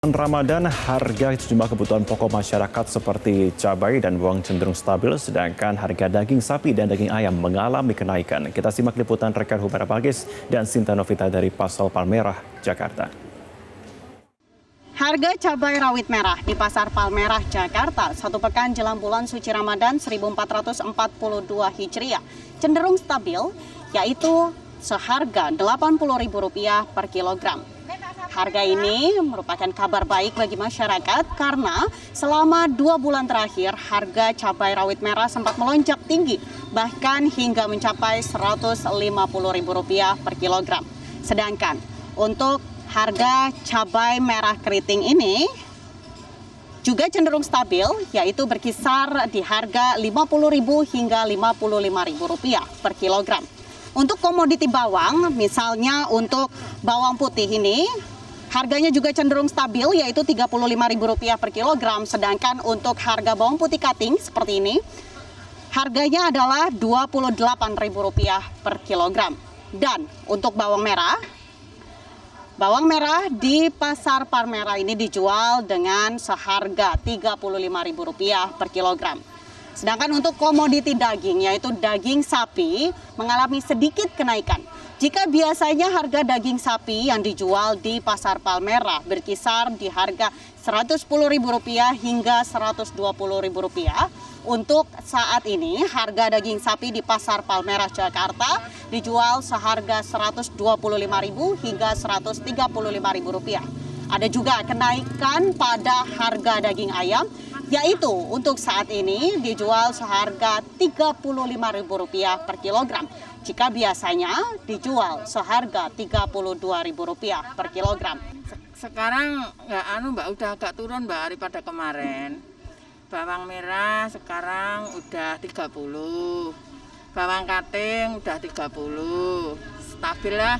Ramadan, harga sejumlah kebutuhan pokok masyarakat seperti cabai dan bawang cenderung stabil, sedangkan harga daging sapi dan daging ayam mengalami kenaikan. Kita simak liputan rekan Humaira Balkis dan Sinta Novita dari Pasar Palmerah, Jakarta. Harga cabai rawit merah di Pasar Palmerah, Jakarta, satu pekan jelang bulan suci Ramadan 1442 Hijriah cenderung stabil, yaitu seharga Rp80.000 per kilogram. Harga ini merupakan kabar baik bagi masyarakat karena selama 2 bulan terakhir harga cabai rawit merah sempat melonjak tinggi, bahkan hingga mencapai Rp150.000 per kilogram. Sedangkan untuk harga cabai merah keriting ini juga cenderung stabil, yaitu berkisar di harga Rp50.000 hingga Rp55.000 per kilogram. Untuk komoditi bawang, misalnya untuk bawang putih ini, harganya juga cenderung stabil, yaitu Rp35.000 per kilogram. Sedangkan untuk harga bawang putih cutting seperti ini, harganya adalah Rp28.000 per kilogram. Dan untuk bawang merah di Pasar Palmerah ini dijual dengan seharga Rp35.000 per kilogram. Sedangkan untuk komoditi daging, yaitu daging sapi, mengalami sedikit kenaikan. Jika biasanya harga daging sapi yang dijual di Pasar Palmerah berkisar di harga Rp110.000 hingga Rp120.000, untuk saat ini harga daging sapi di Pasar Palmerah, Jakarta dijual seharga Rp125.000 hingga Rp135.000. Ada juga kenaikan pada harga daging ayam, yaitu untuk saat ini dijual seharga Rp35.000 per kilogram. Jika biasanya dijual seharga Rp32.000 per kilogram. Sekarang Mbak udah agak turun Mbak daripada kemarin. Bawang merah sekarang udah 30. Bawang kating udah 30. Stabil lah.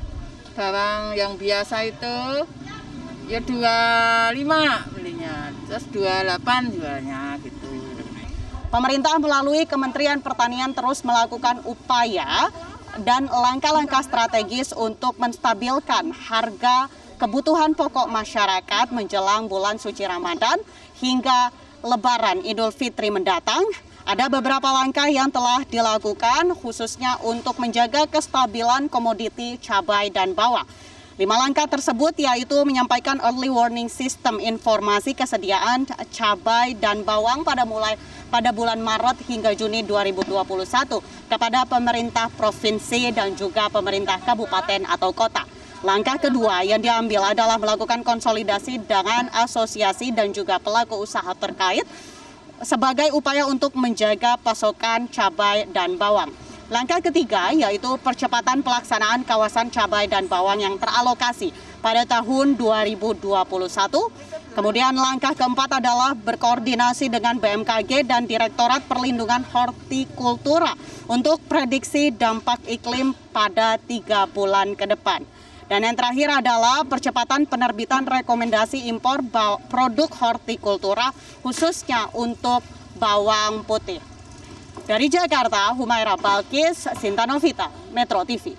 Bawang yang biasa itu ya 25 belinya, terus 28 jualnya gitu. Pemerintah melalui Kementerian Pertanian terus melakukan upaya dan langkah-langkah strategis untuk menstabilkan harga kebutuhan pokok masyarakat menjelang bulan suci Ramadan hingga Lebaran Idul Fitri mendatang. Ada beberapa langkah yang telah dilakukan khususnya untuk menjaga kestabilan komoditi cabai dan bawang. 5 langkah tersebut yaitu menyampaikan early warning system informasi kesediaan cabai dan bawang pada bulan Maret hingga Juni 2021 kepada pemerintah provinsi dan juga pemerintah kabupaten atau kota. Langkah kedua yang diambil adalah melakukan konsolidasi dengan asosiasi dan juga pelaku usaha terkait sebagai upaya untuk menjaga pasokan cabai dan bawang. Langkah ketiga yaitu percepatan pelaksanaan kawasan cabai dan bawang yang teralokasi pada tahun 2021. Kemudian langkah keempat adalah berkoordinasi dengan BMKG dan Direktorat Perlindungan Hortikultura untuk prediksi dampak iklim pada 3 bulan ke depan. Dan yang terakhir adalah percepatan penerbitan rekomendasi impor produk hortikultura khususnya untuk bawang putih. Dari Jakarta, Humaira Balkis, Sinta Novita, Metro TV.